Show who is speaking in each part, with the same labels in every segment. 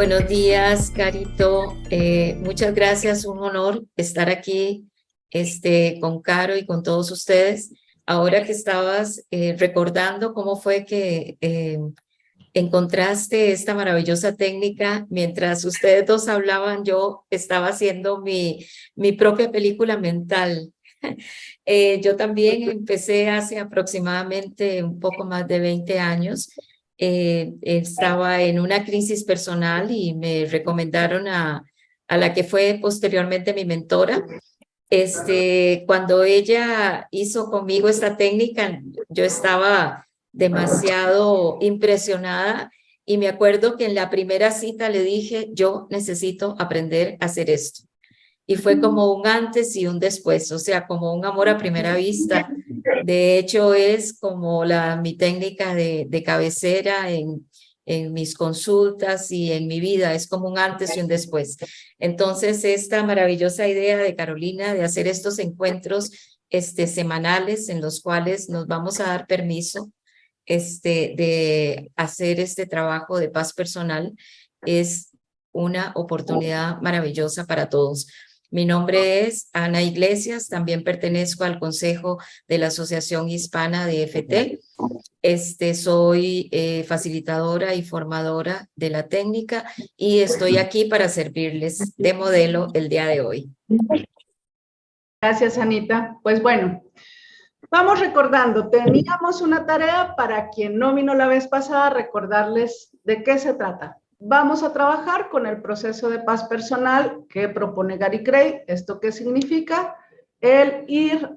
Speaker 1: Buenos días, Carito. Muchas gracias, un honor estar aquí con Caro y con todos ustedes. Ahora que estabas recordando cómo fue que encontraste esta maravillosa técnica, mientras ustedes dos hablaban, yo estaba haciendo mi propia película mental. Yo también empecé hace aproximadamente un poco más de 20 años. Estaba en una crisis personal y me recomendaron a la que fue posteriormente mi mentora. Cuando ella hizo conmigo esta técnica, yo estaba demasiado impresionada y me acuerdo que en la primera cita le dije, yo necesito aprender a hacer esto. Y fue como un antes y un después, o sea, como un amor a primera vista. De hecho, es como mi técnica de cabecera en mis consultas y en mi vida, es como un antes y un después. Entonces, esta maravillosa idea de Carolina de hacer estos encuentros semanales en los cuales nos vamos a dar permiso de hacer este trabajo de paz personal es una oportunidad maravillosa para todos. Mi nombre es Ana Iglesias, también pertenezco al Consejo de la Asociación Hispana de EFT. Soy facilitadora y formadora de la técnica y estoy aquí para servirles de modelo el día de hoy.
Speaker 2: Gracias, Anita. Pues bueno, vamos recordando, teníamos una tarea para quien no vino la vez pasada, recordarles de qué se trata. Vamos a trabajar con el proceso de paz personal que propone Gary Craig. ¿Esto qué significa? El ir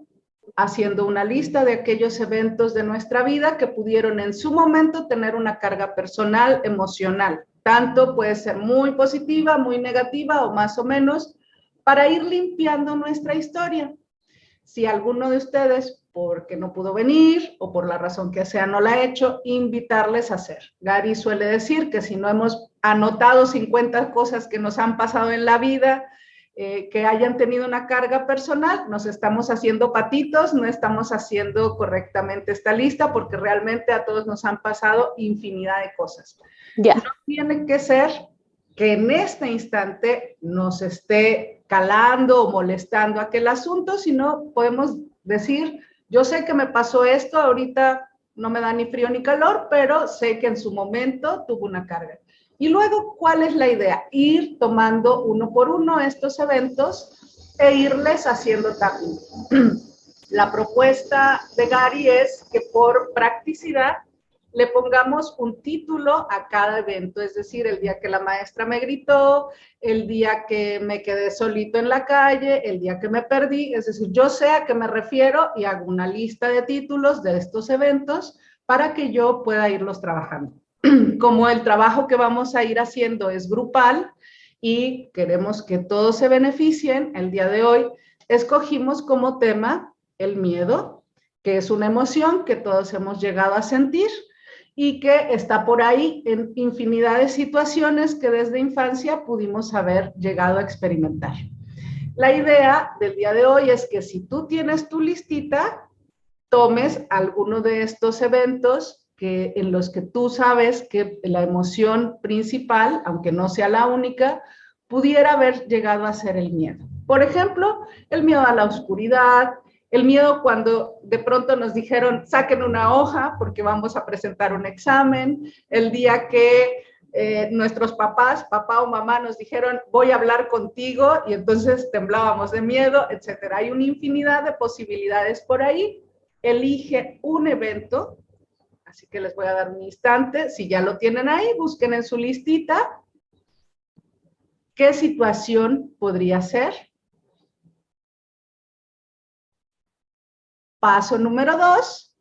Speaker 2: haciendo una lista de aquellos eventos de nuestra vida que pudieron en su momento tener una carga personal, emocional. Tanto puede ser muy positiva, muy negativa o más o menos, para ir limpiando nuestra historia. Si alguno de ustedes, porque no pudo venir o por la razón que sea no la ha hecho, invitarles a hacer. Gary suele decir que si no hemos anotado 50 cosas que nos han pasado en la vida, que hayan tenido una carga personal, nos estamos haciendo patitos, no estamos haciendo correctamente esta lista porque realmente a todos nos han pasado infinidad de cosas. No tiene que ser que en este instante nos esté calando o molestando aquel asunto, sino podemos decir, yo sé que me pasó esto, ahorita no me da ni frío ni calor, pero sé que en su momento tuvo una carga. Y luego, ¿cuál es la idea? Ir tomando uno por uno estos eventos e irles haciendo tapping. La propuesta de Gary es que por practicidad le pongamos un título a cada evento, es decir, el día que la maestra me gritó, el día que me quedé solito en la calle, el día que me perdí, es decir, yo sé a qué me refiero y hago una lista de títulos de estos eventos para que yo pueda irlos trabajando. Como el trabajo que vamos a ir haciendo es grupal y queremos que todos se beneficien, el día de hoy escogimos como tema el miedo, que es una emoción que todos hemos llegado a sentir y que está por ahí en infinidad de situaciones que desde infancia pudimos haber llegado a experimentar. La idea del día de hoy es que si tú tienes tu listita, tomes alguno de estos eventos en los que tú sabes que la emoción principal, aunque no sea la única, pudiera haber llegado a ser el miedo. Por ejemplo, el miedo a la oscuridad, el miedo cuando de pronto nos dijeron saquen una hoja porque vamos a presentar un examen, el día que nuestros papás, papá o mamá nos dijeron voy a hablar contigo y entonces temblábamos de miedo, etcétera. Hay una infinidad de posibilidades por ahí. Elige un evento, así que les voy a dar un instante, si ya lo tienen ahí, busquen en su listita qué situación podría ser. Paso número 2,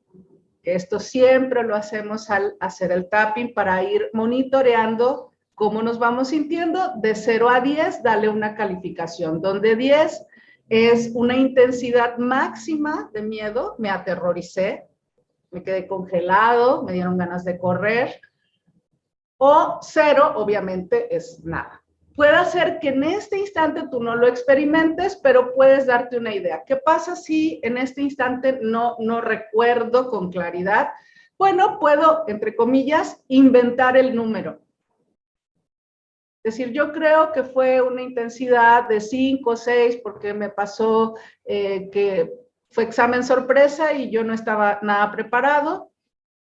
Speaker 2: esto siempre lo hacemos al hacer el tapping para ir monitoreando cómo nos vamos sintiendo. De 0 a 10, dale una calificación, donde 10 es una intensidad máxima de miedo, me aterroricé, me quedé congelado, me dieron ganas de correr, o 0, obviamente, es nada. Puede ser que en este instante tú no lo experimentes, pero puedes darte una idea. ¿Qué pasa si en este instante no recuerdo con claridad? Bueno, puedo, entre comillas, inventar el número. Es decir, yo creo que fue una intensidad de 5 o 6 porque me pasó que fue examen sorpresa y yo no estaba nada preparado.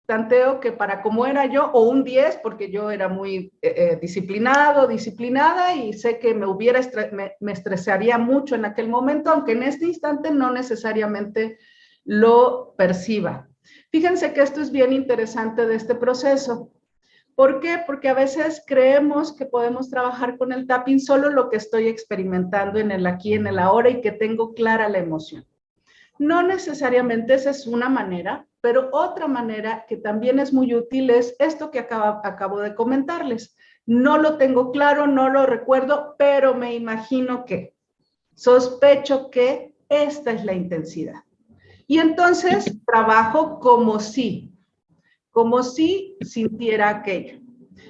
Speaker 2: Tanteo que para como era yo, o un 10 porque yo era muy disciplinada y sé que me estresaría mucho en aquel momento, aunque en este instante no necesariamente lo perciba. Fíjense que esto es bien interesante de este proceso. ¿Por qué? Porque a veces creemos que podemos trabajar con el tapping solo lo que estoy experimentando en el aquí, en el ahora y que tengo clara la emoción. No necesariamente esa es una manera, pero otra manera que también es muy útil es esto que acabo de comentarles. No lo tengo claro, no lo recuerdo, pero me imagino que, sospecho que esta es la intensidad. Y entonces trabajo como si sintiera aquello.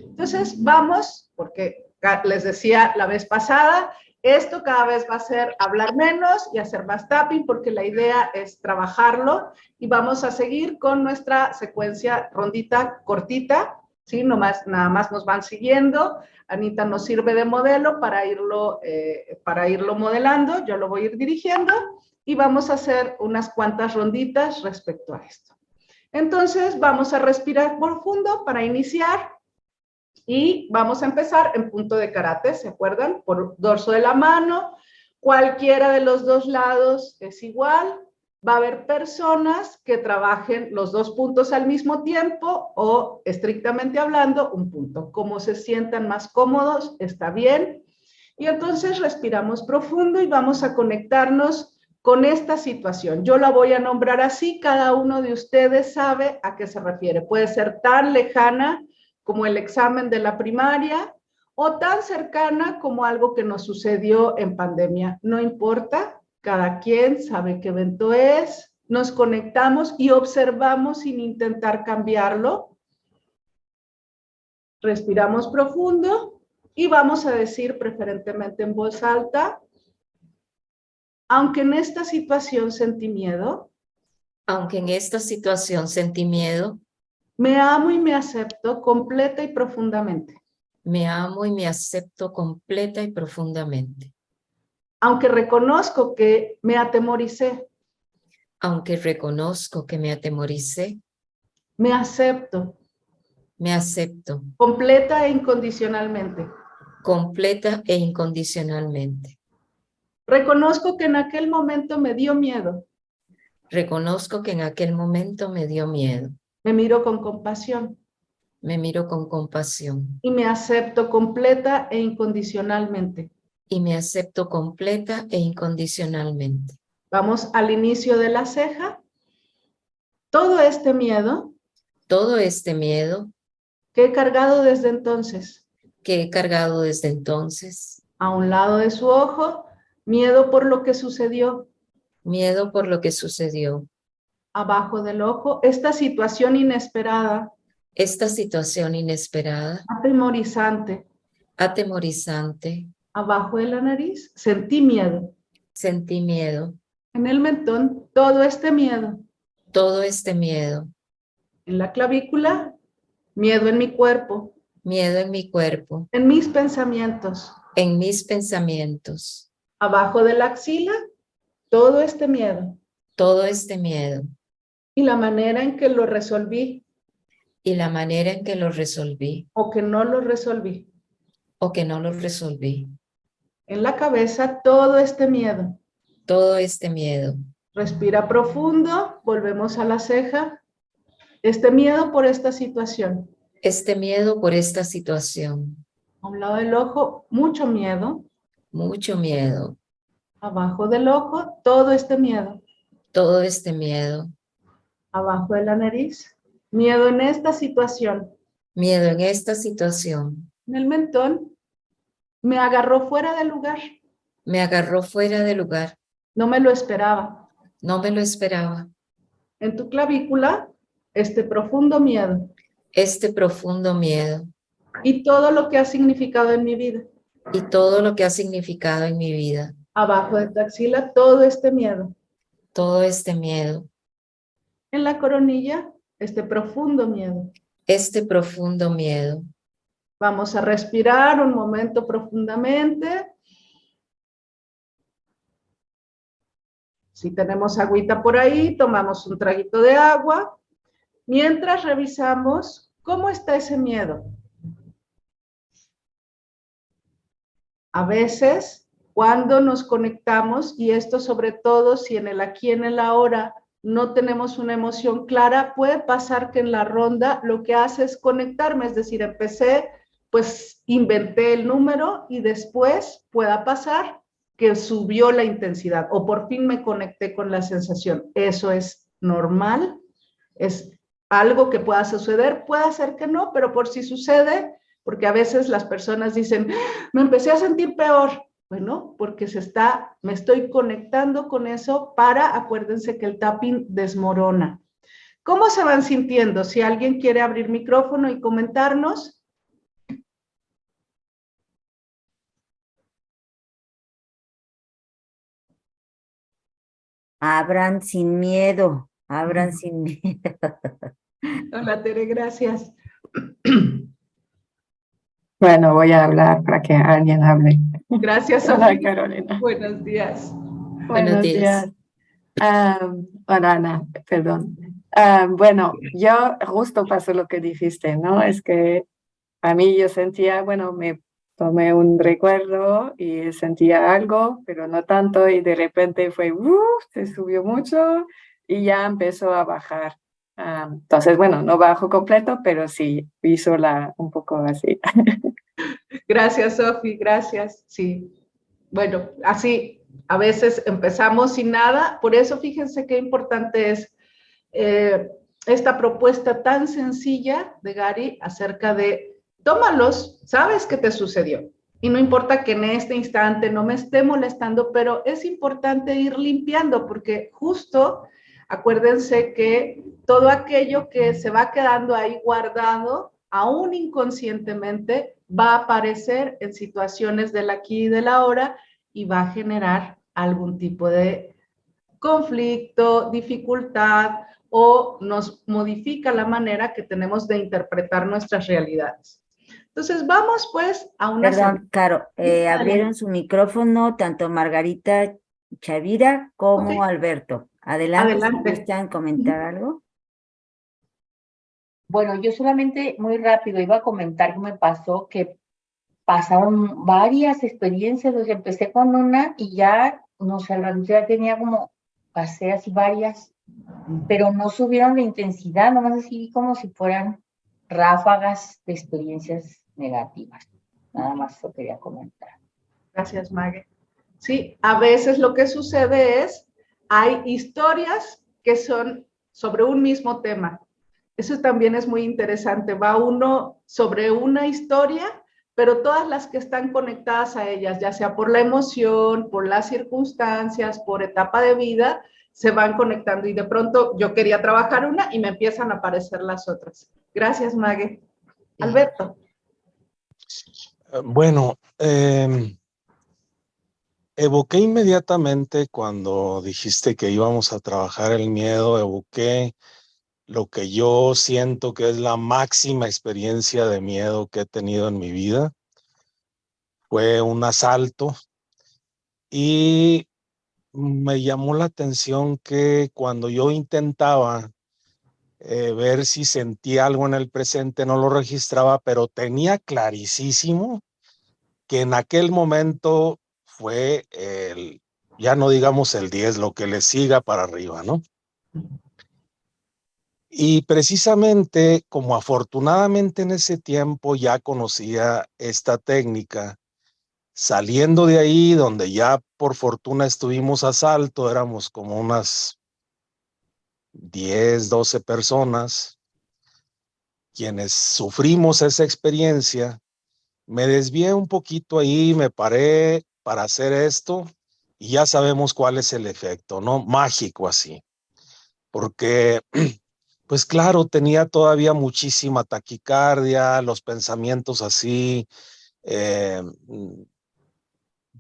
Speaker 2: Entonces vamos, porque les decía la vez pasada, esto cada vez va a ser hablar menos y hacer más tapping, porque la idea es trabajarlo y vamos a seguir con nuestra secuencia rondita cortita, ¿sí? Nada más nos van siguiendo. Anita nos sirve de modelo para irlo modelando, yo lo voy a ir dirigiendo y vamos a hacer unas cuantas ronditas respecto a esto. Entonces vamos a respirar profundo para iniciar. Y vamos a empezar en punto de karate, ¿se acuerdan? Por dorso de la mano, cualquiera de los dos lados es igual. Va a haber personas que trabajen los dos puntos al mismo tiempo o, estrictamente hablando, un punto. Como se sientan más cómodos, está bien. Y entonces respiramos profundo y vamos a conectarnos con esta situación. Yo la voy a nombrar así, cada uno de ustedes sabe a qué se refiere. Puede ser tan lejana como el examen de la primaria, o tan cercana como algo que nos sucedió en pandemia. No importa, cada quien sabe qué evento es, nos conectamos y observamos sin intentar cambiarlo. Respiramos profundo y vamos a decir preferentemente en voz alta, aunque en esta situación sentí miedo,
Speaker 1: Aunque en esta situación sentí miedo,
Speaker 2: me amo y me acepto completa y profundamente.
Speaker 1: me amo y me acepto completa y profundamente.
Speaker 2: Aunque reconozco que me atemoricé,
Speaker 1: Aunque reconozco que me atemoricé,
Speaker 2: me acepto
Speaker 1: me acepto
Speaker 2: completa e incondicionalmente.
Speaker 1: completa e incondicionalmente.
Speaker 2: Reconozco que en aquel momento me dio miedo.
Speaker 1: Reconozco que en aquel momento me dio miedo.
Speaker 2: Me miro con compasión
Speaker 1: Me miro con compasión
Speaker 2: y me acepto completa e incondicionalmente.
Speaker 1: y me acepto completa e incondicionalmente.
Speaker 2: Vamos al inicio de la ceja. Todo este miedo
Speaker 1: Todo este miedo
Speaker 2: que he cargado desde entonces,
Speaker 1: que he cargado desde entonces,
Speaker 2: a un lado de su ojo, miedo por lo que sucedió,
Speaker 1: miedo por lo que sucedió,
Speaker 2: abajo del ojo, esta situación inesperada,
Speaker 1: esta situación inesperada,
Speaker 2: atemorizante,
Speaker 1: atemorizante,
Speaker 2: abajo de la nariz, sentí miedo.
Speaker 1: sentí miedo,
Speaker 2: En el mentón, todo este miedo.
Speaker 1: todo este miedo,
Speaker 2: En la clavícula, miedo en mi cuerpo,
Speaker 1: miedo en mi cuerpo,
Speaker 2: en mis pensamientos.
Speaker 1: en mis pensamientos,
Speaker 2: Abajo de la axila, todo este miedo.
Speaker 1: todo este miedo
Speaker 2: Y la manera en que lo resolví
Speaker 1: y la manera en que lo resolví
Speaker 2: o que no lo resolví.
Speaker 1: o que no lo resolví,
Speaker 2: En la cabeza, todo este miedo.
Speaker 1: todo este miedo,
Speaker 2: Respira profundo, volvemos a la ceja. Este miedo por esta situación.
Speaker 1: este miedo por esta situación,
Speaker 2: A un lado del ojo, mucho miedo.
Speaker 1: mucho miedo,
Speaker 2: Abajo del ojo, todo este miedo.
Speaker 1: todo este miedo,
Speaker 2: Abajo de la nariz, miedo en esta situación.
Speaker 1: miedo en esta situación,
Speaker 2: En el mentón, me agarró fuera de lugar.
Speaker 1: me agarró fuera de lugar,
Speaker 2: No me lo esperaba.
Speaker 1: no me lo esperaba,
Speaker 2: En tu clavícula, este profundo miedo
Speaker 1: este profundo miedo
Speaker 2: y todo lo que ha significado en mi vida.
Speaker 1: y todo lo que ha significado en mi vida,
Speaker 2: Abajo de tu axila, todo este miedo.
Speaker 1: todo este miedo,
Speaker 2: En la coronilla, este profundo miedo.
Speaker 1: este profundo miedo
Speaker 2: Vamos a respirar un momento profundamente. Si tenemos agüita por ahí, tomamos un traguito de agua, mientras revisamos cómo está ese miedo. A veces, cuando nos conectamos, y esto sobre todo si en el aquí, en el ahora, no tenemos una emoción clara, puede pasar que en la ronda lo que hace es conectarme, es decir, empecé, pues inventé el número y después pueda pasar que subió la intensidad o por fin me conecté con la sensación. Eso es normal, es algo que pueda suceder, puede ser que no, pero por si sucede, porque a veces las personas dicen, me empecé a sentir peor. Bueno, porque me estoy conectando con eso para, acuérdense que el tapping desmorona. ¿Cómo se van sintiendo? Si alguien quiere abrir micrófono y comentarnos.
Speaker 3: Abran sin miedo, abran sin miedo.
Speaker 2: Hola, Tere, gracias.
Speaker 4: Bueno, voy a hablar para que alguien hable.
Speaker 2: Gracias,
Speaker 4: Hola,
Speaker 2: Sofía.
Speaker 4: Carolina.
Speaker 2: Buenos días.
Speaker 1: Buenos días.
Speaker 4: Hola, Ana, perdón. Bueno, yo justo pasó lo que dijiste, ¿no? Es que a mí yo sentía, bueno, me tomé un recuerdo y sentía algo, pero no tanto, y de repente fue, se subió mucho y ya empezó a bajar. Entonces, bueno, no bajo completo, pero sí hizo un poco así.
Speaker 2: Gracias, Sofi, gracias. Sí. Bueno, así a veces empezamos sin nada, por eso fíjense qué importante es esta propuesta tan sencilla de Gary acerca de tómalos, sabes qué te sucedió. Y no importa que en este instante no me esté molestando, pero es importante ir limpiando porque justo acuérdense que todo aquello que se va quedando ahí guardado, aún inconscientemente, va a aparecer en situaciones del aquí y del ahora y va a generar algún tipo de conflicto, dificultad o nos modifica la manera que tenemos de interpretar nuestras realidades. Entonces vamos pues a una...
Speaker 3: Perdón, Caro, abrieron su micrófono tanto Margarita Chavira como Alberto. Adelante, si
Speaker 2: Adelante.
Speaker 3: gustan comentar algo.
Speaker 5: Bueno, yo solamente muy rápido iba a comentar que me pasó que pasaron varias experiencias, o sea, empecé con una y ya, no sé, ya tenía como, pasé así varias, pero no subieron la intensidad, nomás así como si fueran ráfagas de experiencias negativas. Nada más eso quería comentar.
Speaker 2: Gracias, Mague. Sí, a veces lo que sucede es, hay historias que son sobre un mismo tema. Eso también es muy interesante. Va uno sobre una historia, pero todas las que están conectadas a ellas, ya sea por la emoción, por las circunstancias, por etapa de vida, se van conectando y de pronto yo quería trabajar una y me empiezan a aparecer las otras. Gracias, Mague. Alberto.
Speaker 6: Bueno, evoqué inmediatamente cuando dijiste que íbamos a trabajar el miedo, evoqué lo que yo siento que es la máxima experiencia de miedo que he tenido en mi vida. Fue un asalto y me llamó la atención que cuando yo intentaba ver si sentía algo en el presente, no lo registraba, pero tenía clarísimo que en aquel momento fue ya no digamos el 10, lo que le siga para arriba, ¿no? Y precisamente como afortunadamente en ese tiempo ya conocía esta técnica, saliendo de ahí donde ya por fortuna estuvimos a salto, éramos como unas 10, 12 personas quienes sufrimos esa experiencia. Me desvié un poquito ahí, me paré para hacer esto y ya sabemos cuál es el efecto, ¿no? Mágico así. Porque, pues claro, tenía todavía muchísima taquicardia, los pensamientos así,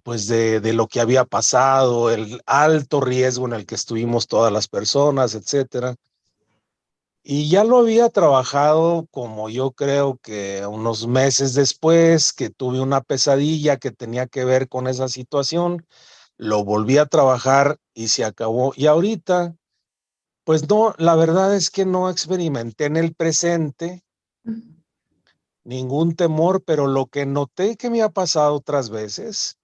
Speaker 6: pues de lo que había pasado, el alto riesgo en el que estuvimos todas las personas, etcétera. Y ya lo había trabajado como yo creo que unos meses después que tuve una pesadilla que tenía que ver con esa situación, lo volví a trabajar y se acabó. Y ahorita, pues no, la verdad es que no experimenté en el presente ningún temor, pero lo que noté que me ha pasado otras veces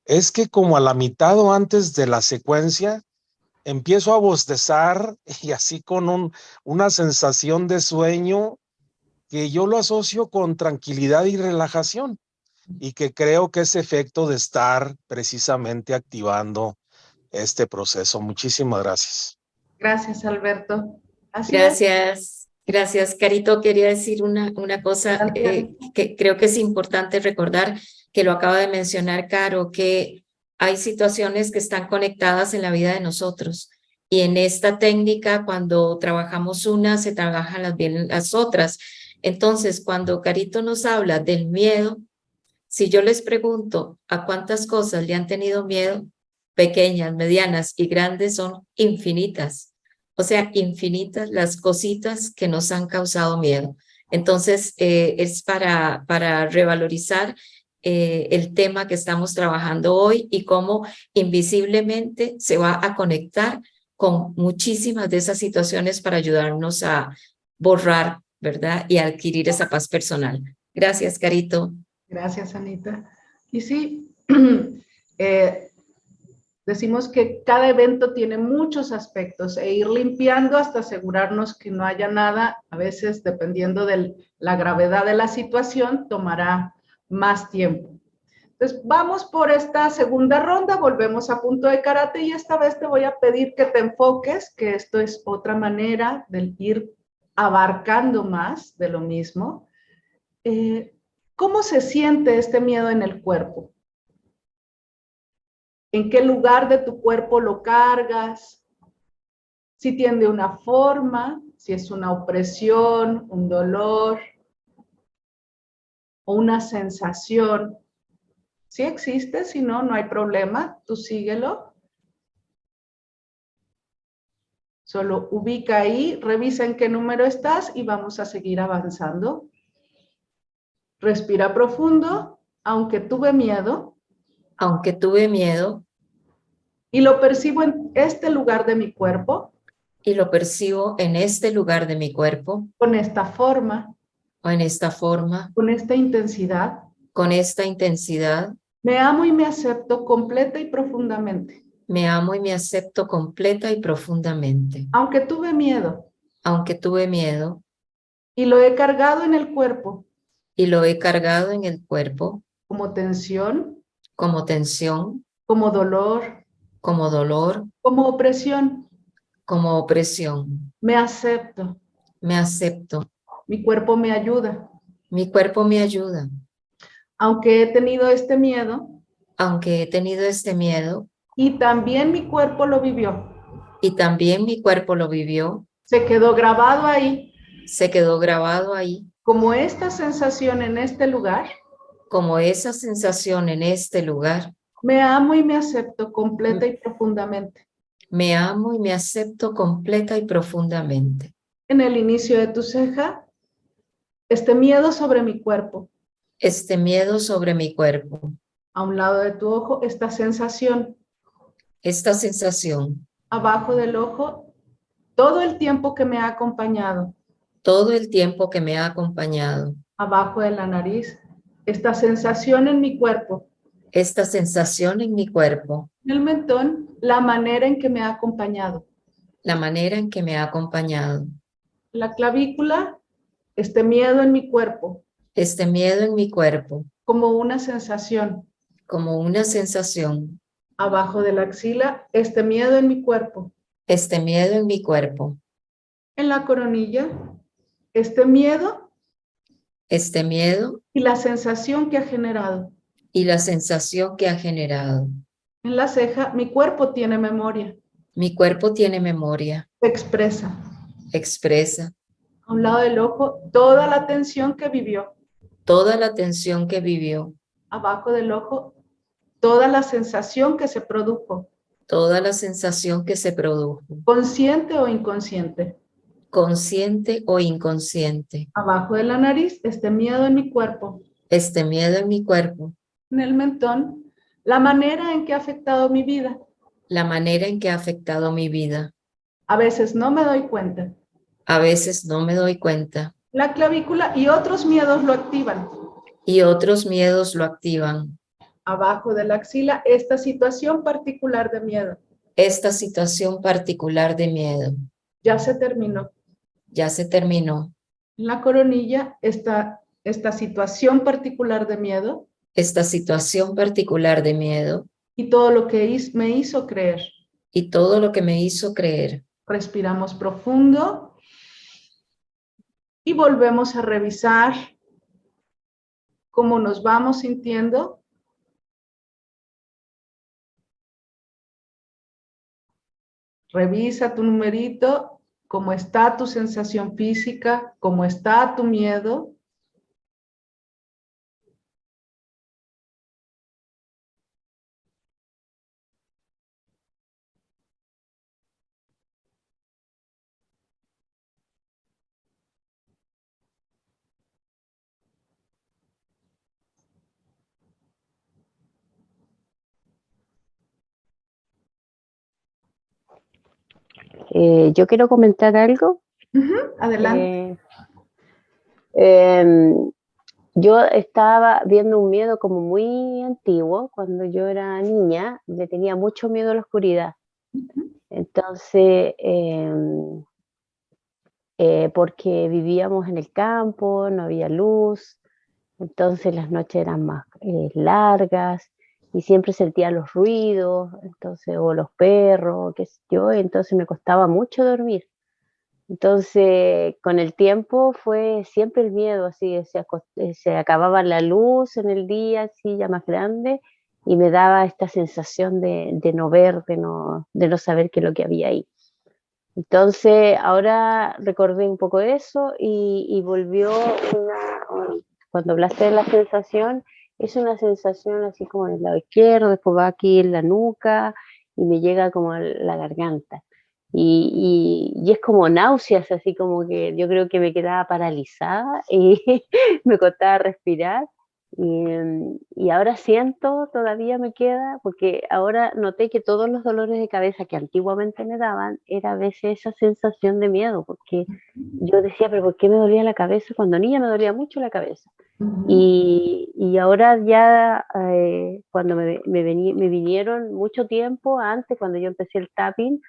Speaker 6: es que como a la mitad o antes de la secuencia, empiezo a bostezar y así con una sensación de sueño que yo lo asocio con tranquilidad y relajación y que creo que es efecto de estar precisamente activando este proceso. Muchísimas gracias.
Speaker 2: Gracias, Alberto. Así es.
Speaker 1: Gracias, gracias. Carito, quería decir una cosa que creo que es importante recordar, que lo acaba de mencionar Caro, que hay situaciones que están conectadas en la vida de nosotros. Y en esta técnica, cuando trabajamos una, se trabajan bien las otras. Entonces, cuando Carito nos habla del miedo, si yo les pregunto a cuántas cosas le han tenido miedo, pequeñas, medianas y grandes, son infinitas. O sea, infinitas las cositas que nos han causado miedo. Entonces, es para revalorizar el tema que estamos trabajando hoy y cómo invisiblemente se va a conectar con muchísimas de esas situaciones para ayudarnos a borrar, ¿verdad? Y a adquirir esa paz personal. Gracias, Carito.
Speaker 2: Gracias, Anita. Y sí, decimos que cada evento tiene muchos aspectos e ir limpiando hasta asegurarnos que no haya nada, a veces dependiendo de la gravedad de la situación, tomará más tiempo. Entonces, vamos por esta segunda ronda, volvemos a punto de karate y esta vez te voy a pedir que te enfoques, que esto es otra manera de ir abarcando más de lo mismo. ¿Cómo se siente este miedo en el cuerpo? ¿En qué lugar de tu cuerpo lo cargas? Si tiene una forma, si es una opresión, un dolor o una sensación. Si existe, si no, no hay problema, tú síguelo. Solo ubica ahí, revisa en qué número estás y vamos a seguir avanzando. Respira profundo, aunque tuve miedo.
Speaker 1: Aunque tuve miedo.
Speaker 2: Y lo percibo en este lugar de mi cuerpo.
Speaker 1: Y lo percibo en este lugar de mi cuerpo.
Speaker 2: Con esta forma.
Speaker 1: O en esta forma.
Speaker 2: Con esta intensidad.
Speaker 1: Con esta intensidad.
Speaker 2: Me amo y me acepto completa y profundamente.
Speaker 1: Me amo y me acepto completa y profundamente.
Speaker 2: Aunque tuve miedo.
Speaker 1: Aunque tuve miedo.
Speaker 2: Y lo he cargado en el cuerpo.
Speaker 1: Y lo he cargado en el cuerpo.
Speaker 2: Como tensión.
Speaker 1: Como tensión.
Speaker 2: Como dolor.
Speaker 1: Como dolor.
Speaker 2: Como opresión.
Speaker 1: Como opresión.
Speaker 2: Me acepto.
Speaker 1: Me acepto.
Speaker 2: Mi cuerpo me ayuda.
Speaker 1: Mi cuerpo me ayuda.
Speaker 2: Aunque he tenido este miedo.
Speaker 1: Aunque he tenido este miedo.
Speaker 2: Y también mi cuerpo lo vivió.
Speaker 1: Y también mi cuerpo lo vivió.
Speaker 2: Se quedó grabado ahí.
Speaker 1: Se quedó grabado ahí.
Speaker 2: Como esta sensación en este lugar.
Speaker 1: Como esa sensación en este lugar.
Speaker 2: Me amo y me acepto completa y profundamente.
Speaker 1: Me amo y me acepto completa y profundamente.
Speaker 2: En el inicio de tu ceja, este miedo sobre mi cuerpo.
Speaker 1: Este miedo sobre mi cuerpo.
Speaker 2: A un lado de tu ojo, esta sensación.
Speaker 1: Esta sensación.
Speaker 2: Abajo del ojo, todo el tiempo que me ha acompañado.
Speaker 1: Todo el tiempo que me ha acompañado.
Speaker 2: Abajo de la nariz, esta sensación en mi cuerpo.
Speaker 1: Esta sensación en mi cuerpo.
Speaker 2: En el mentón, la manera en que me ha acompañado.
Speaker 1: La manera en que me ha acompañado.
Speaker 2: La clavícula, este miedo en mi cuerpo.
Speaker 1: Este miedo en mi cuerpo.
Speaker 2: Como una sensación.
Speaker 1: Como una sensación.
Speaker 2: Abajo de la axila, este miedo en mi cuerpo.
Speaker 1: Este miedo en mi cuerpo.
Speaker 2: En la coronilla, este miedo.
Speaker 1: Este miedo.
Speaker 2: Y la sensación que ha generado.
Speaker 1: Y la sensación que ha generado.
Speaker 2: En la ceja, mi cuerpo tiene memoria.
Speaker 1: Mi cuerpo tiene memoria.
Speaker 2: Se expresa.
Speaker 1: Expresa.
Speaker 2: A un lado del ojo, toda la tensión que vivió.
Speaker 1: Toda la tensión que vivió.
Speaker 2: Abajo del ojo, toda la sensación que se produjo.
Speaker 1: Toda la sensación que se produjo.
Speaker 2: Consciente o inconsciente.
Speaker 1: consciente o inconsciente.
Speaker 2: Abajo de la nariz, este miedo en mi cuerpo.
Speaker 1: Este miedo en mi cuerpo.
Speaker 2: En el mentón, la manera en que ha afectado mi vida.
Speaker 1: La manera en que ha afectado mi vida.
Speaker 2: A veces no me doy cuenta.
Speaker 1: A veces no me doy cuenta.
Speaker 2: La clavícula y otros miedos lo activan.
Speaker 1: Y otros miedos lo activan.
Speaker 2: Abajo de la axila, esta situación particular de miedo.
Speaker 1: Esta situación particular de miedo.
Speaker 2: Ya se terminó.
Speaker 1: Ya se terminó.
Speaker 2: En la coronilla, esta situación particular de miedo.
Speaker 1: Esta situación particular de miedo.
Speaker 2: Y todo lo que me hizo creer.
Speaker 1: Y todo lo que me hizo creer.
Speaker 2: Respiramos profundo. Y volvemos a revisar cómo nos vamos sintiendo. Revisa tu numerito, cómo está tu sensación física, cómo está tu miedo.
Speaker 7: Yo quiero comentar algo.
Speaker 2: Adelante.
Speaker 7: Yo estaba viendo un miedo como muy antiguo. Cuando yo era niña, le tenía mucho miedo a la oscuridad. Entonces, porque vivíamos en el campo, no había luz, entonces las noches eran más largas y siempre sentía los ruidos, entonces, o los perros, qué sé yo, entonces me costaba mucho dormir. Entonces, con el tiempo fue siempre el miedo, así, se acababa la luz en el día, así ya más grande, y me daba esta sensación de no ver, de no saber qué es lo que había ahí. Entonces, ahora recordé un poco eso y volvió cuando hablaste de la sensación, es una sensación así como en el lado izquierdo, después va aquí en la nuca y me llega como a la garganta. Y es como náuseas, así como que yo creo que me quedaba paralizada y me costaba respirar. Y ahora siento, todavía me queda, porque ahora noté que todos los dolores de cabeza que antiguamente me daban, era a veces esa sensación de miedo, porque yo decía, pero ¿por qué me dolía la cabeza? Cuando niña me dolía mucho la cabeza. Y ahora ya, cuando me vinieron mucho tiempo antes, cuando yo empecé el tapping,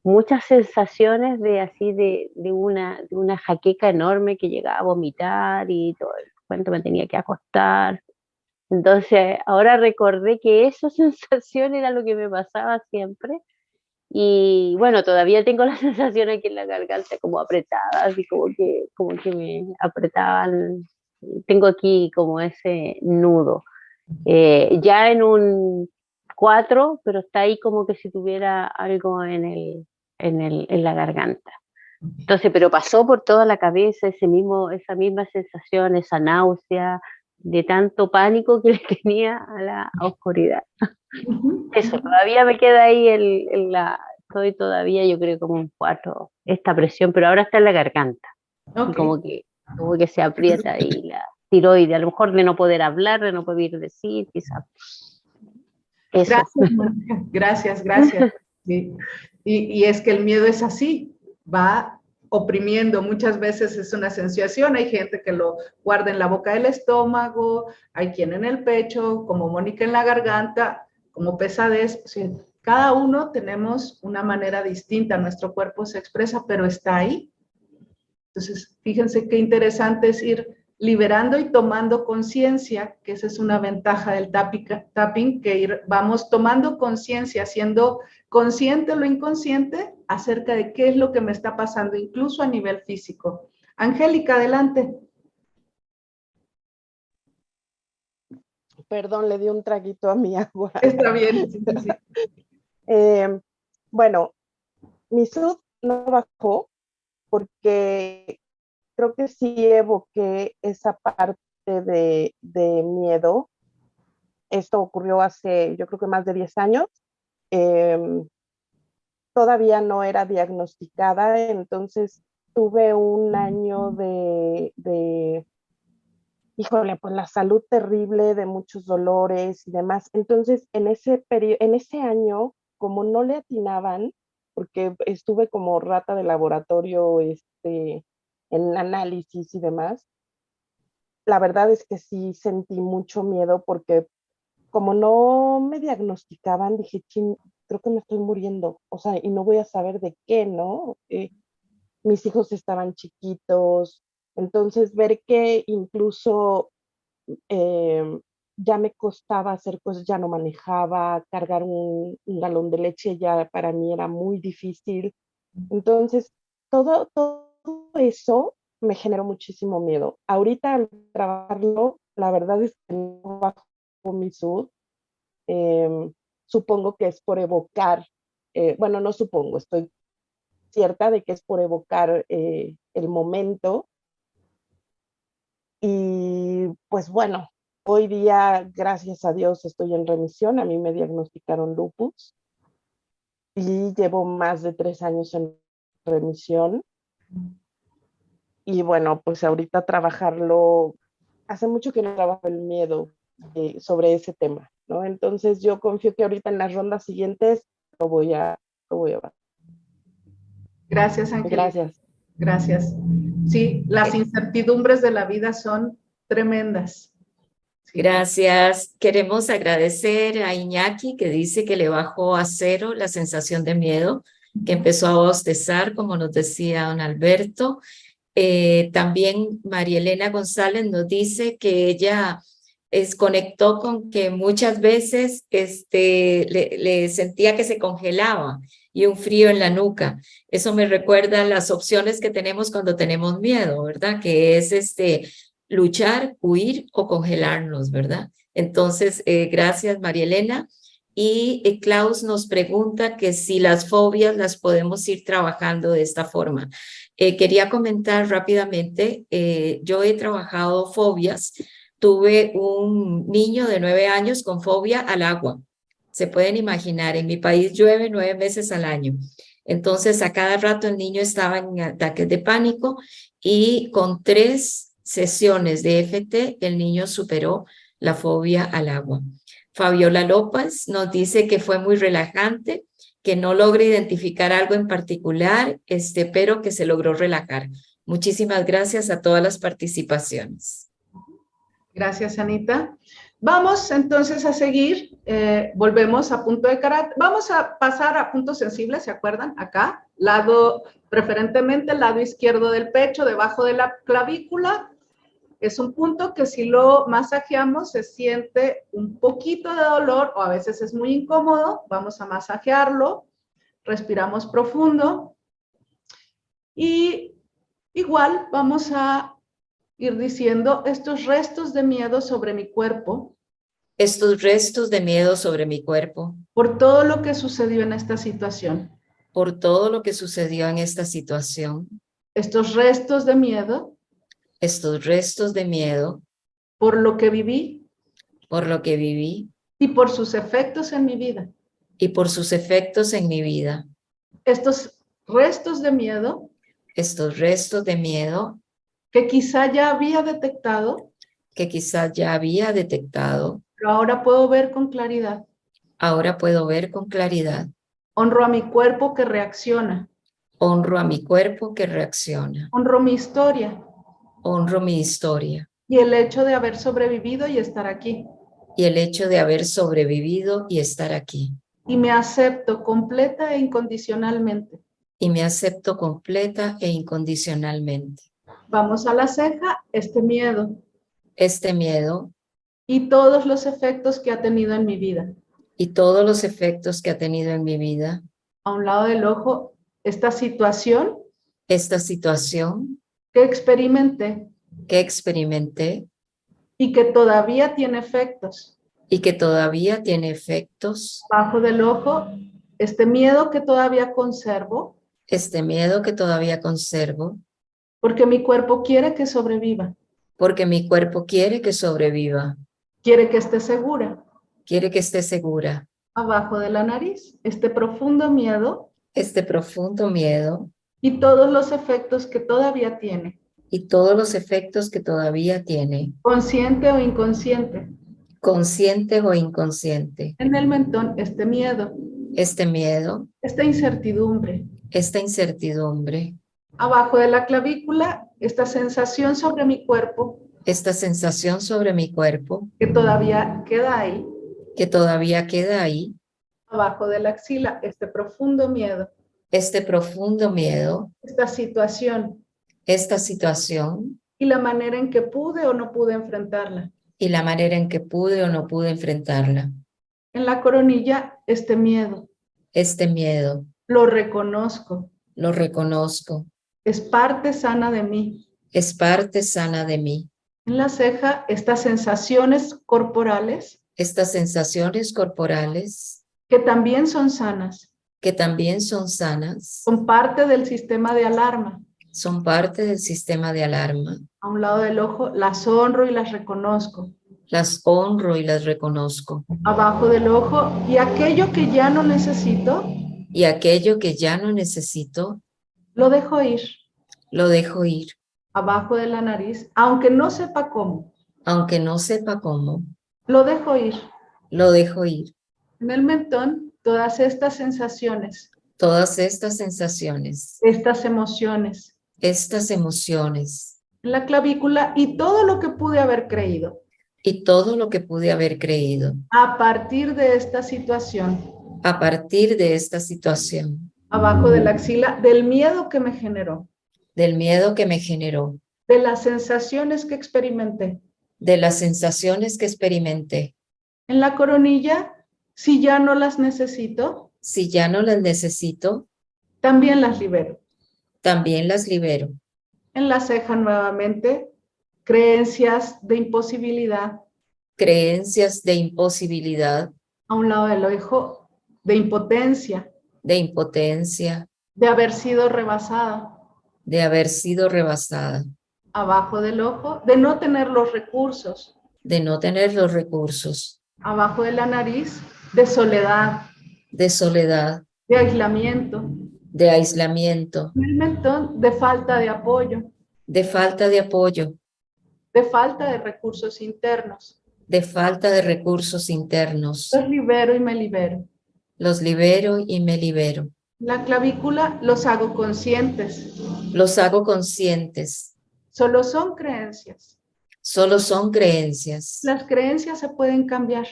Speaker 7: muchas sensaciones de así de una jaqueca enorme que llegaba a vomitar y todo el cuento, me tenía que acostar. Entonces ahora recordé que esa sensación era lo que me pasaba siempre. Y bueno, todavía tengo la sensación aquí en la garganta como apretada, así como que me apretaban. Tengo aquí como ese nudo. Ya en un 4, pero está ahí como que si tuviera algo en la garganta. Entonces, pero pasó por toda la cabeza esa misma sensación, esa náusea, de tanto pánico que le tenía a la oscuridad. Eso, todavía me queda ahí estoy todavía, yo creo, como un 4, esta presión, pero ahora está en la garganta. Y como que se aprieta ahí la tiroide, a lo mejor de no poder hablar, de no poder decir, quizás.
Speaker 2: Gracias, Mónica. Gracias. Sí. Y es que el miedo es así, va oprimiendo, muchas veces es una sensación, hay gente que lo guarda en la boca del estómago, hay quien en el pecho, como Mónica en la garganta, como pesadez, o sea, cada uno tenemos una manera distinta, nuestro cuerpo se expresa, pero está ahí. Entonces, fíjense qué interesante es ir liberando y tomando conciencia, que esa es una ventaja del tapping, que vamos tomando conciencia, haciendo consciente lo inconsciente acerca de qué es lo que me está pasando, incluso a nivel físico. Angélica, adelante.
Speaker 8: Perdón, le di un traguito a mi agua.
Speaker 2: Está bien. Sí.
Speaker 8: Bueno, mi SUD no bajó porque creo que sí evoqué esa parte de miedo. Esto ocurrió hace, yo creo que más de 10 años. todavía no era diagnosticada, entonces tuve un año híjole, pues la salud terrible, de muchos dolores y demás. Entonces, en ese año, como no le atinaban, porque estuve como rata de laboratorio, en análisis y demás, la verdad es que sí sentí mucho miedo porque como no me diagnosticaban, dije, chin, creo que me estoy muriendo, o sea, y no voy a saber de qué, ¿no? Mis hijos estaban chiquitos, entonces ver que incluso eh, ya me costaba hacer cosas, ya no manejaba, cargar un galón de leche ya para mí era muy difícil. Entonces, todo eso me generó muchísimo miedo. Ahorita al trabajarlo, la verdad es que no bajo mi sud. Eh, Supongo que es por evocar, bueno, no supongo, estoy cierta de que es por evocar el momento. Y pues bueno, hoy día, gracias a Dios, estoy en remisión. A mí me diagnosticaron lupus y llevo más de 3 años en remisión. Y bueno, pues ahorita trabajarlo, hace mucho que no trabajo el miedo sobre ese tema, ¿no? Entonces yo confío que ahorita en las rondas siguientes lo voy a ver.
Speaker 2: Gracias, Angélica.
Speaker 8: Gracias.
Speaker 2: Gracias. Sí, las incertidumbres de la vida son tremendas. Sí.
Speaker 1: Gracias. Queremos agradecer a Iñaki, que dice que le bajó a 0 la sensación de miedo, que empezó a bostezar, como nos decía don Alberto. También María Elena González nos dice que ella conectó con que muchas veces le sentía que se congelaba y un frío en la nuca. Eso me recuerda a las opciones que tenemos cuando tenemos miedo, ¿verdad? Que es luchar, huir o congelarnos, ¿verdad? Entonces, gracias María Elena. Y Klaus nos pregunta que si las fobias las podemos ir trabajando de esta forma. Quería comentar rápidamente, yo he trabajado fobias. Tuve un niño de 9 años con fobia al agua. Se pueden imaginar, en mi país llueve 9 meses al año. Entonces, a cada rato el niño estaba en ataques de pánico y con 3 sesiones de EFT, el niño superó la fobia al agua. Fabiola López nos dice que fue muy relajante, que no logra identificar algo en particular, pero que se logró relajar. Muchísimas gracias a todas las participaciones.
Speaker 2: Gracias, Anita. Vamos entonces a seguir, volvemos a punto de carácter. Vamos a pasar a puntos sensibles, ¿se acuerdan? Acá, preferentemente el lado izquierdo del pecho, debajo de la clavícula. Es un punto que si lo masajeamos se siente un poquito de dolor o a veces es muy incómodo. Vamos a masajearlo, respiramos profundo y igual vamos a ir diciendo estos restos de miedo sobre mi cuerpo.
Speaker 1: Estos restos de miedo sobre mi cuerpo.
Speaker 2: Por todo lo que sucedió en esta situación.
Speaker 1: Por todo lo que sucedió en esta situación.
Speaker 2: Estos restos de miedo.
Speaker 1: Estos restos de miedo.
Speaker 2: Por lo que viví.
Speaker 1: Por lo que viví.
Speaker 2: Y por sus efectos en mi vida.
Speaker 1: Y por sus efectos en mi vida.
Speaker 2: Estos restos de miedo.
Speaker 1: Estos restos de miedo.
Speaker 2: Que quizá ya había detectado.
Speaker 1: Que quizá ya había detectado.
Speaker 2: Pero ahora puedo ver con claridad.
Speaker 1: Ahora puedo ver con claridad.
Speaker 2: Honro a mi cuerpo que reacciona.
Speaker 1: Honro a mi cuerpo que reacciona.
Speaker 2: Honro mi historia.
Speaker 1: Honro mi historia.
Speaker 2: Y el hecho de haber sobrevivido y estar aquí.
Speaker 1: Y el hecho de haber sobrevivido y estar aquí.
Speaker 2: Y me acepto completa e incondicionalmente.
Speaker 1: Y me acepto completa e incondicionalmente.
Speaker 2: Vamos a la ceja, este miedo.
Speaker 1: Este miedo.
Speaker 2: Y todos los efectos que ha tenido en mi vida.
Speaker 1: Y todos los efectos que ha tenido en mi vida.
Speaker 2: A un lado del ojo, esta situación.
Speaker 1: Esta situación.
Speaker 2: Que experimenté.
Speaker 1: Que experimenté.
Speaker 2: Y que todavía tiene efectos.
Speaker 1: Y que todavía tiene efectos.
Speaker 2: Bajo del ojo, este miedo que todavía conservo.
Speaker 1: Este miedo que todavía conservo.
Speaker 2: Porque mi cuerpo quiere que sobreviva.
Speaker 1: Porque mi cuerpo quiere que sobreviva.
Speaker 2: Quiere que esté segura.
Speaker 1: Quiere que esté segura.
Speaker 2: Abajo de la nariz, este profundo miedo.
Speaker 1: este profundo miedo
Speaker 2: y todos los efectos que todavía tiene,
Speaker 1: y todos los efectos que todavía tiene,
Speaker 2: consciente o inconsciente,
Speaker 1: consciente o inconsciente,
Speaker 2: en el mentón este miedo,
Speaker 1: este miedo,
Speaker 2: esta incertidumbre.
Speaker 1: esta incertidumbre,
Speaker 2: Abajo de la clavícula, esta sensación sobre mi cuerpo
Speaker 1: esta sensación sobre mi cuerpo
Speaker 2: que todavía queda ahí.
Speaker 1: que todavía queda ahí,
Speaker 2: Abajo de la axila, este profundo miedo,
Speaker 1: este profundo miedo,
Speaker 2: esta situación
Speaker 1: esta situación
Speaker 2: y la manera en que pude o no pude enfrentarla.
Speaker 1: y la manera en que pude o no pude enfrentarla.
Speaker 2: En la coronilla, este miedo,
Speaker 1: Este miedo,
Speaker 2: lo reconozco,
Speaker 1: lo reconozco,
Speaker 2: es parte sana de mí.
Speaker 1: es parte sana de mí.
Speaker 2: En la ceja, estas sensaciones corporales
Speaker 1: Estas sensaciones corporales
Speaker 2: que también son sanas,
Speaker 1: que también son sanas,
Speaker 2: son parte del sistema de alarma.
Speaker 1: son parte del sistema de alarma.
Speaker 2: A un lado del ojo, las honro y las reconozco.
Speaker 1: Las honro y las reconozco.
Speaker 2: Abajo del ojo, y aquello que ya no necesito,
Speaker 1: Y aquello que ya no necesito,
Speaker 2: lo dejo ir.
Speaker 1: lo dejo ir,
Speaker 2: Abajo de la nariz, aunque no sepa cómo,
Speaker 1: aunque no sepa cómo,
Speaker 2: lo dejo ir.
Speaker 1: lo dejo ir.
Speaker 2: En el mentón, todas estas sensaciones,
Speaker 1: Todas estas sensaciones,
Speaker 2: estas emociones.
Speaker 1: estas emociones
Speaker 2: En la clavícula y todo lo que pude haber creído.
Speaker 1: y todo lo que pude haber creído
Speaker 2: A partir de esta situación,
Speaker 1: a partir de esta situación,
Speaker 2: abajo de la axila, del miedo que me generó,
Speaker 1: del miedo que me generó,
Speaker 2: de las sensaciones que experimenté.
Speaker 1: de las sensaciones que experimenté.
Speaker 2: En la coronilla, si ya no las necesito,
Speaker 1: Si ya no las necesito,
Speaker 2: también las libero.
Speaker 1: también las libero.
Speaker 2: En la ceja nuevamente, creencias de imposibilidad.
Speaker 1: Creencias de imposibilidad,
Speaker 2: A un lado del ojo, de impotencia,
Speaker 1: de impotencia,
Speaker 2: de haber sido rebasada.
Speaker 1: de haber sido rebasada,
Speaker 2: Abajo del ojo, de no tener los recursos.
Speaker 1: de no tener los recursos,
Speaker 2: Abajo de la nariz, de soledad,
Speaker 1: de soledad,
Speaker 2: de aislamiento.
Speaker 1: de aislamiento,
Speaker 2: En el mentón, de falta de apoyo,
Speaker 1: de falta de apoyo,
Speaker 2: de falta de recursos internos.
Speaker 1: de falta de recursos internos.
Speaker 2: Los libero y me libero.
Speaker 1: Los libero y me libero.
Speaker 2: La clavícula los hago conscientes.
Speaker 1: Los hago conscientes.
Speaker 2: Solo son creencias.
Speaker 1: Solo son creencias.
Speaker 2: Las creencias se pueden cambiar.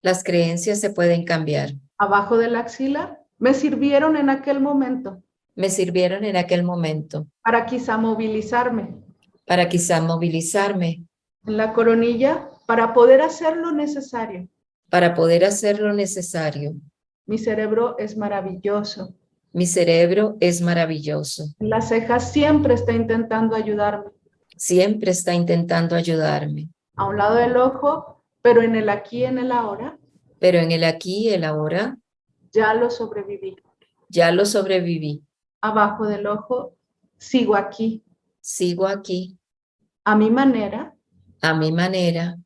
Speaker 1: Las creencias se pueden cambiar.
Speaker 2: Abajo de la axila, me sirvieron en aquel momento
Speaker 1: Me sirvieron en aquel momento
Speaker 2: para quizá movilizarme.
Speaker 1: para quizá movilizarme,
Speaker 2: En la coronilla, para poder hacer lo necesario.
Speaker 1: para poder hacer lo necesario.
Speaker 2: Mi cerebro es maravilloso.
Speaker 1: Mi cerebro es maravilloso.
Speaker 2: En las cejas siempre está intentando ayudarme.
Speaker 1: Siempre está intentando ayudarme.
Speaker 2: A un lado del ojo, pero en el aquí y en el ahora,
Speaker 1: Pero en el aquí y el ahora
Speaker 2: ya lo sobreviví.
Speaker 1: ya lo sobreviví.
Speaker 2: Abajo del ojo, sigo aquí,
Speaker 1: Sigo aquí
Speaker 2: a mi manera,
Speaker 1: a mi manera,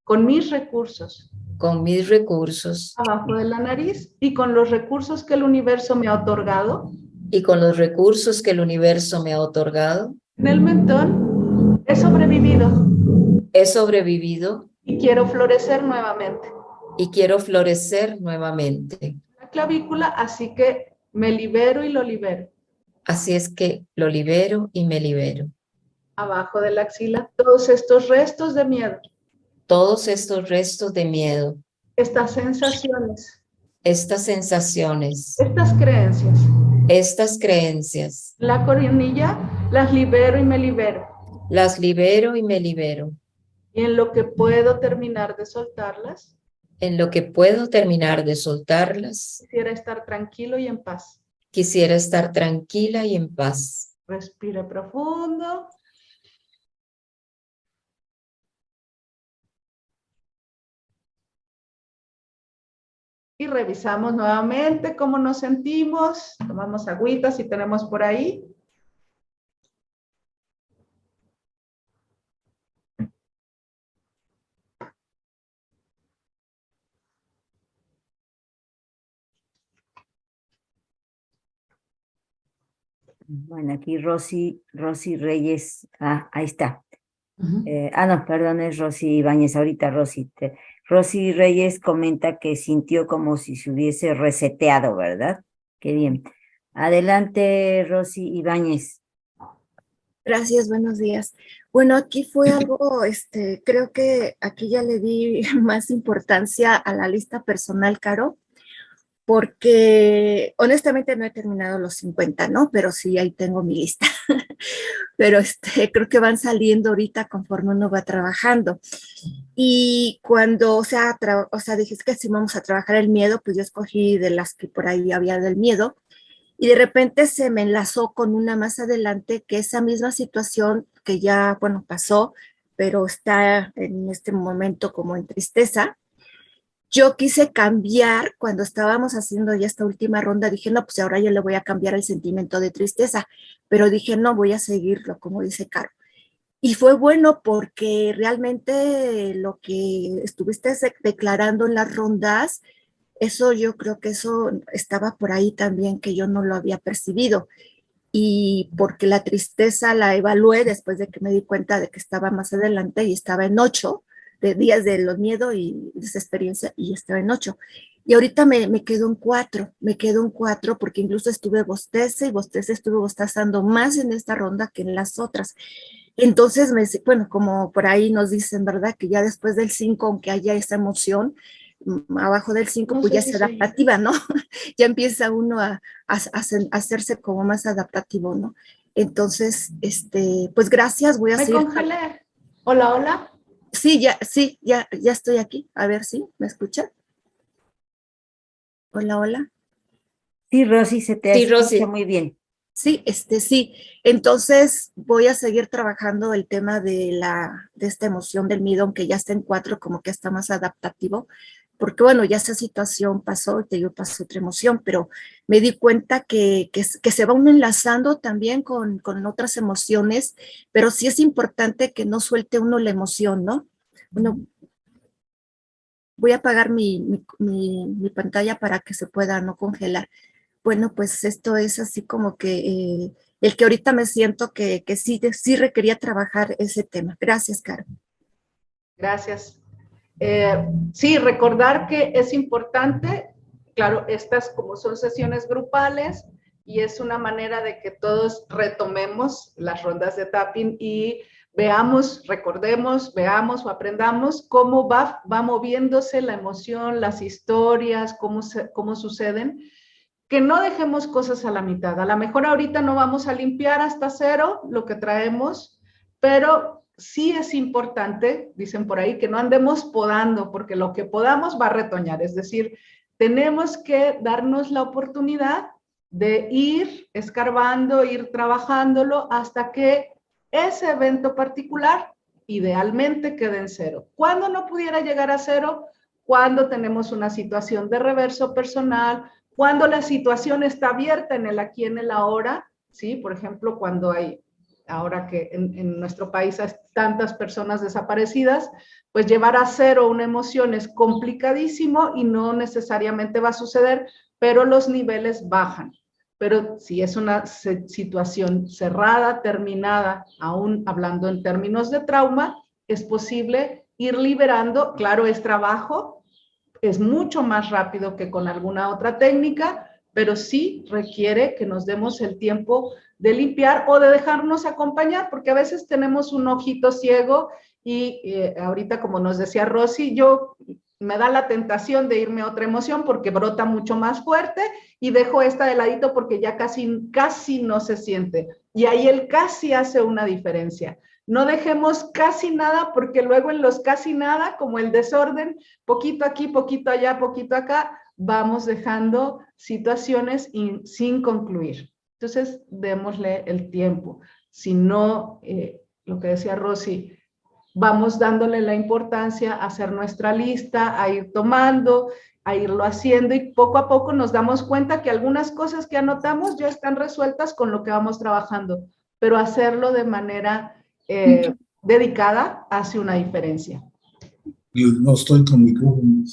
Speaker 2: con mis recursos.
Speaker 1: con mis recursos
Speaker 2: Abajo de la nariz y con los recursos que el universo me ha otorgado.
Speaker 1: y con los recursos que el universo me ha otorgado.
Speaker 2: En el mentón, he sobrevivido
Speaker 1: He sobrevivido
Speaker 2: y quiero florecer nuevamente.
Speaker 1: y quiero florecer nuevamente.
Speaker 2: La clavícula, así que me libero y lo libero.
Speaker 1: Así es que lo libero y me libero.
Speaker 2: Abajo de la axila, todos estos restos de miedo,
Speaker 1: Todos estos restos de miedo,
Speaker 2: estas sensaciones,
Speaker 1: estas sensaciones,
Speaker 2: estas creencias.
Speaker 1: estas creencias,
Speaker 2: La coronilla, las libero y me libero.
Speaker 1: las libero y me libero.
Speaker 2: Y en lo que puedo terminar de soltarlas,
Speaker 1: En lo que puedo terminar de soltarlas,
Speaker 2: quisiera estar tranquilo y en paz.
Speaker 1: quisiera estar tranquila y en paz.
Speaker 2: Respire profundo. Y revisamos nuevamente cómo nos sentimos. Tomamos agüita si tenemos por ahí.
Speaker 3: Bueno, aquí Rosy Reyes, ahí está. No, perdón, es Rosy Ibáñez, ahorita Rosy. Rosy Reyes comenta que sintió como si se hubiese reseteado, ¿verdad? Qué bien. Adelante, Rosy Ibáñez.
Speaker 9: Gracias, buenos días. Bueno, aquí fue algo, creo que aquí ya le di más importancia a la lista personal, Caro, porque honestamente no he terminado los 50, ¿no? Pero sí, ahí tengo mi lista. Pero creo que van saliendo ahorita conforme uno va trabajando. Y cuando, dije es que si vamos a trabajar el miedo, pues yo escogí de las que por ahí había del miedo. Y de repente se me enlazó con una más adelante que esa misma situación que ya, bueno, pasó, pero está en este momento como en tristeza. Yo quise cambiar cuando estábamos haciendo ya esta última ronda, dije, no, pues ahora yo le voy a cambiar el sentimiento de tristeza, pero dije, no, voy a seguirlo, como dice Caro. Y fue bueno porque realmente lo que estuviste declarando en las rondas, eso yo creo que eso estaba por ahí también, que yo no lo había percibido. Y porque la tristeza la evalué después de que me di cuenta de que estaba más adelante y estaba en 8 de días de los miedos y de esa experiencia y estaba en 8. Y ahorita me quedo en 4, porque incluso estuve estuve bostezando más en esta ronda que en las otras. Entonces, bueno, como por ahí nos dicen, ¿verdad? Que ya después del 5, aunque haya esa emoción, abajo del 5,
Speaker 2: No
Speaker 9: pues
Speaker 2: sé
Speaker 9: ya
Speaker 2: si
Speaker 9: es
Speaker 2: soy yo.
Speaker 9: adaptativa, ¿no? Ya empieza uno a hacerse como más adaptativo, ¿no? Entonces, pues gracias, voy a
Speaker 2: Me
Speaker 9: seguir.
Speaker 2: congelé. Hola, hola.
Speaker 9: Sí, ya estoy aquí. A ver si me escucha. Hola, hola.
Speaker 3: Sí, Rosy, se te
Speaker 1: Sí,
Speaker 3: escucha
Speaker 1: Rosy.
Speaker 3: muy bien.
Speaker 9: Sí, sí. Entonces voy a seguir trabajando el tema de esta emoción del miedo, aunque ya está en 4, como que está más adaptativo, porque bueno, ya esa situación pasó, te digo, pasó otra emoción, pero me di cuenta que se va uno enlazando también con otras emociones, pero sí es importante que no suelte uno la emoción, ¿no? Bueno, voy a apagar mi pantalla para que se pueda no congelar. Bueno, pues esto es así como que el que ahorita me siento que sí requería trabajar ese tema. Gracias, Caro.
Speaker 2: Gracias. Sí, recordar que es importante, claro, estas como son sesiones grupales y es una manera de que todos retomemos las rondas de tapping y veamos, recordemos, veamos o aprendamos cómo va moviéndose la emoción, las historias, cómo suceden, que no dejemos cosas a la mitad. A lo mejor ahorita no vamos a limpiar hasta 0 lo que traemos, pero sí es importante, dicen por ahí, que no andemos podando, porque lo que podamos va a retoñar. Es decir, tenemos que darnos la oportunidad de ir escarbando, ir trabajándolo hasta que ese evento particular idealmente quede en 0. ¿Cuándo no pudiera llegar a 0? Cuando tenemos una situación de reverso personal, cuando la situación está abierta en el aquí, en el ahora, ¿sí? Por ejemplo, cuando hay, ahora que en nuestro país hay tantas personas desaparecidas, pues llevar a 0 una emoción es complicadísimo y no necesariamente va a suceder, pero los niveles bajan. Pero si es una situación cerrada, terminada, aún hablando en términos de trauma, es posible ir liberando, claro, es trabajo, es mucho más rápido que con alguna otra técnica, pero sí requiere que nos demos el tiempo de limpiar o de dejarnos acompañar, porque a veces tenemos un ojito ciego y ahorita, como nos decía Rosy, yo me da la tentación de irme a otra emoción porque brota mucho más fuerte y dejo esta de ladito porque ya casi no se siente. Y ahí el casi hace una diferencia. No dejemos casi nada porque luego en los casi nada, como el desorden, poquito aquí, poquito allá, poquito acá, vamos dejando situaciones sin concluir. Entonces, démosle el tiempo. Si no, lo que decía Rosy, vamos dándole la importancia a hacer nuestra lista, a ir tomando, a irlo haciendo y poco a poco nos damos cuenta que algunas cosas que anotamos ya están resueltas con lo que vamos trabajando, pero hacerlo de manera dedicada hace una diferencia.
Speaker 10: No estoy con micrófono.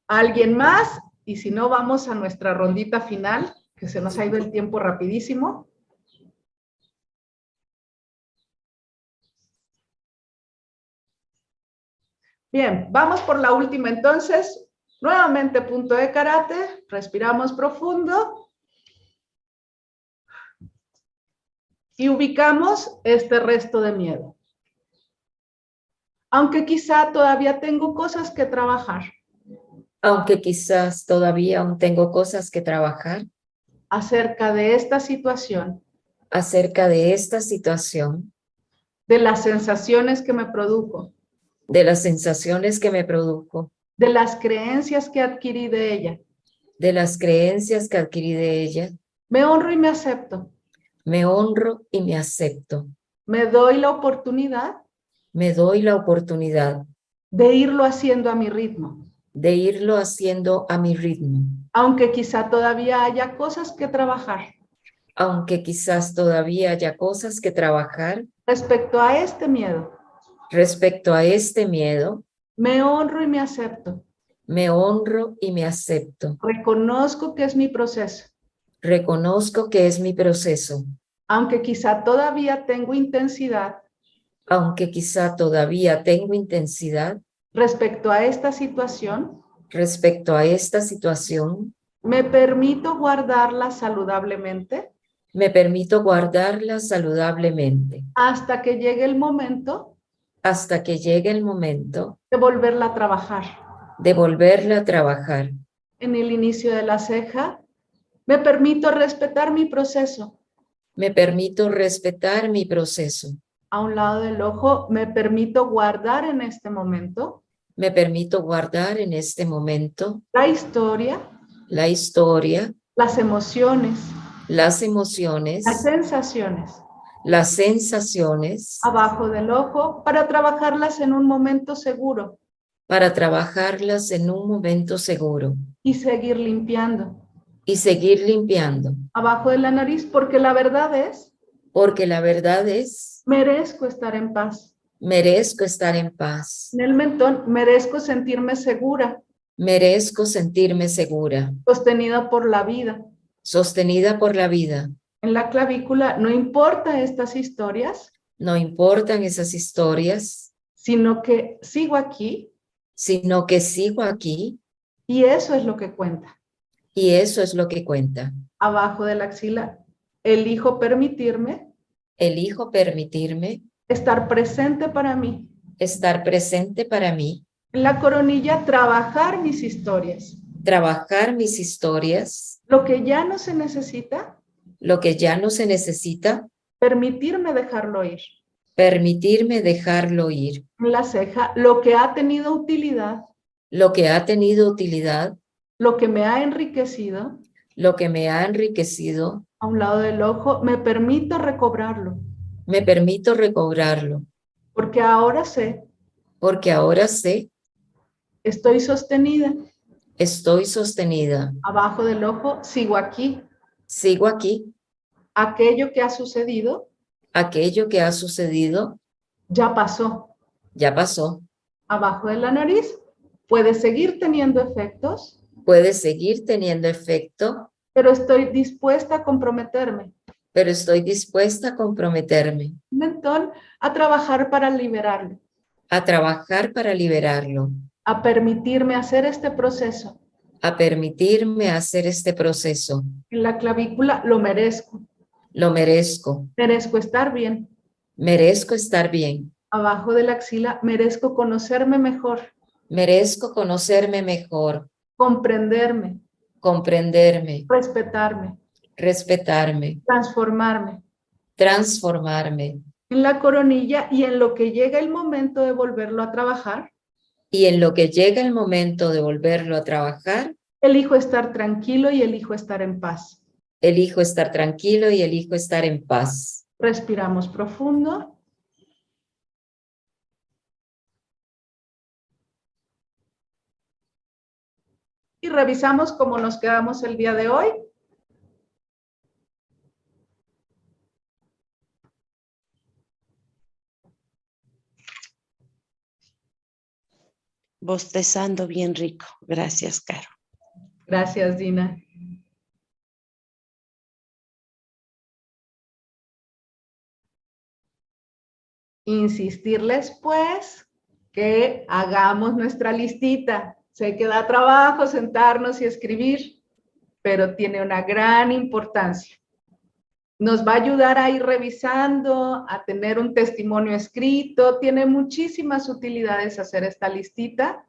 Speaker 2: ¿Alguien más? Y si no, vamos a nuestra rondita final. que se nos ha ido el tiempo rapidísimo. Bien, vamos por la última entonces. Nuevamente punto de karate, respiramos profundo y ubicamos este resto de miedo. Aunque quizá todavía tengo cosas que trabajar.
Speaker 1: Aunque quizás todavía aún tengo cosas que trabajar
Speaker 2: Acerca de esta situación.
Speaker 1: Acerca de esta situación.
Speaker 2: De las sensaciones que me produjo.
Speaker 1: De las sensaciones que me produjo.
Speaker 2: De las creencias que adquirí de ella.
Speaker 1: De las creencias que adquirí de ella.
Speaker 2: Me honro y me acepto.
Speaker 1: Me honro y me acepto.
Speaker 2: Me doy la oportunidad.
Speaker 1: Me doy la oportunidad.
Speaker 2: De irlo haciendo a mi ritmo.
Speaker 1: De irlo haciendo a mi ritmo.
Speaker 2: Aunque quizá todavía haya cosas que trabajar.
Speaker 1: Aunque quizás todavía haya cosas que trabajar.
Speaker 2: Respecto a este miedo.
Speaker 1: Respecto a este miedo.
Speaker 2: Me honro y me acepto.
Speaker 1: Me honro y me acepto.
Speaker 2: Reconozco que es mi proceso.
Speaker 1: Reconozco que es mi proceso.
Speaker 2: Aunque quizá todavía tengo intensidad.
Speaker 1: Aunque quizá todavía tengo intensidad.
Speaker 2: Respecto a esta situación.
Speaker 1: Respecto a esta situación.
Speaker 2: Me permito guardarla saludablemente.
Speaker 1: Me permito guardarla saludablemente.
Speaker 2: Hasta que llegue el momento.
Speaker 1: Hasta que llegue el momento.
Speaker 2: De volverla a trabajar.
Speaker 1: De volverla a trabajar.
Speaker 2: En el inicio de la ceja. Me permito respetar mi proceso.
Speaker 1: Me permito respetar mi proceso.
Speaker 2: A un lado del ojo, me permito guardar en este momento.
Speaker 1: Me permito guardar en este momento.
Speaker 2: La historia.
Speaker 1: La historia.
Speaker 2: Las emociones.
Speaker 1: Las emociones.
Speaker 2: Las sensaciones.
Speaker 1: Las sensaciones.
Speaker 2: Abajo del ojo para trabajarlas en un momento seguro.
Speaker 1: Para trabajarlas en un momento seguro.
Speaker 2: Y seguir limpiando.
Speaker 1: Y seguir limpiando.
Speaker 2: Abajo de la nariz, porque la verdad es.
Speaker 1: Porque la verdad es.
Speaker 2: Merezco estar en paz.
Speaker 1: Merezco estar en paz.
Speaker 2: En el mentón, merezco sentirme segura.
Speaker 1: Merezco sentirme segura.
Speaker 2: Sostenida por la vida.
Speaker 1: Sostenida por la vida.
Speaker 2: En la clavícula, no importa estas historias.
Speaker 1: No importan esas historias.
Speaker 2: Sino que sigo aquí.
Speaker 1: Sino que sigo aquí.
Speaker 2: Y eso es lo que cuenta.
Speaker 1: Y eso es lo que cuenta.
Speaker 2: Abajo de la axila, elijo permitirme.
Speaker 1: Elijo permitirme.
Speaker 2: Estar presente para mí.
Speaker 1: Estar presente para mí.
Speaker 2: En la coronilla, trabajar mis historias.
Speaker 1: Trabajar mis historias.
Speaker 2: Lo que ya no se necesita.
Speaker 1: Lo que ya no se necesita.
Speaker 2: Permitirme dejarlo ir.
Speaker 1: Permitirme dejarlo ir.
Speaker 2: En la ceja, lo que ha tenido utilidad.
Speaker 1: Lo que ha tenido utilidad.
Speaker 2: Lo que me ha enriquecido.
Speaker 1: Lo que me ha enriquecido.
Speaker 2: A un lado del ojo, me permito recobrarlo.
Speaker 1: Me permito recobrarlo.
Speaker 2: Porque ahora sé.
Speaker 1: Porque ahora sé.
Speaker 2: Estoy sostenida.
Speaker 1: Estoy sostenida.
Speaker 2: Abajo del ojo, sigo aquí.
Speaker 1: Sigo aquí.
Speaker 2: Aquello que ha sucedido.
Speaker 1: Aquello que ha sucedido.
Speaker 2: Ya pasó.
Speaker 1: Ya pasó.
Speaker 2: Abajo de la nariz, puede seguir teniendo efectos.
Speaker 1: Puede seguir teniendo efecto.
Speaker 2: Pero estoy dispuesta a comprometerme.
Speaker 1: Pero estoy dispuesta a comprometerme.
Speaker 2: Mentón, a trabajar para liberarlo.
Speaker 1: A trabajar para liberarlo.
Speaker 2: A permitirme hacer este proceso.
Speaker 1: A permitirme hacer este proceso.
Speaker 2: En la clavícula, lo merezco.
Speaker 1: Lo merezco.
Speaker 2: Merezco estar bien.
Speaker 1: Merezco estar bien.
Speaker 2: Abajo de la axila, merezco conocerme mejor.
Speaker 1: Merezco conocerme mejor.
Speaker 2: Comprenderme.
Speaker 1: Comprenderme.
Speaker 2: Respetarme.
Speaker 1: Respetarme.
Speaker 2: Transformarme.
Speaker 1: Transformarme.
Speaker 2: En la coronilla y en lo que llega el momento de volverlo a trabajar.
Speaker 1: Y en lo que llega el momento de volverlo a trabajar.
Speaker 2: Elijo estar tranquilo y elijo estar en paz.
Speaker 1: Elijo estar tranquilo y elijo estar en paz.
Speaker 2: Respiramos profundo. Y revisamos cómo nos quedamos el día de hoy.
Speaker 11: Bostezando bien rico. Gracias, Caro.
Speaker 2: Gracias, Dina. insistirles pues que hagamos nuestra listita. Sé que da trabajo sentarnos y escribir, pero tiene una gran importancia. Nos va a ayudar a ir revisando, a tener un testimonio escrito. Tiene muchísimas utilidades hacer esta listita.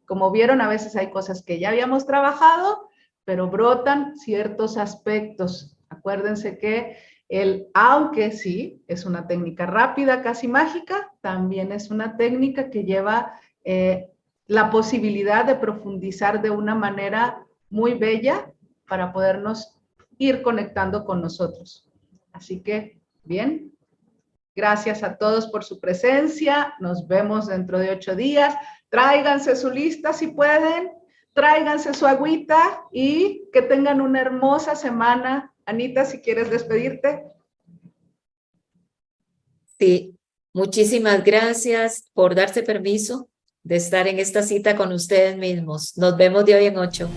Speaker 2: Como vieron, a veces hay cosas que ya habíamos trabajado, pero brotan ciertos aspectos. Acuérdense que aunque sí, es una técnica rápida, casi mágica, también es una técnica que lleva la posibilidad de profundizar de una manera muy bella para podernos ir conectando con nosotros. Así que, bien, gracias a todos por su presencia. Nos vemos dentro de 8 días. Tráiganse su lista si pueden, tráiganse su agüita y que tengan una hermosa semana. Anita, si quieres despedirte.
Speaker 1: Sí, muchísimas gracias por darse permiso de estar en esta cita con ustedes mismos. Nos vemos de hoy en 8.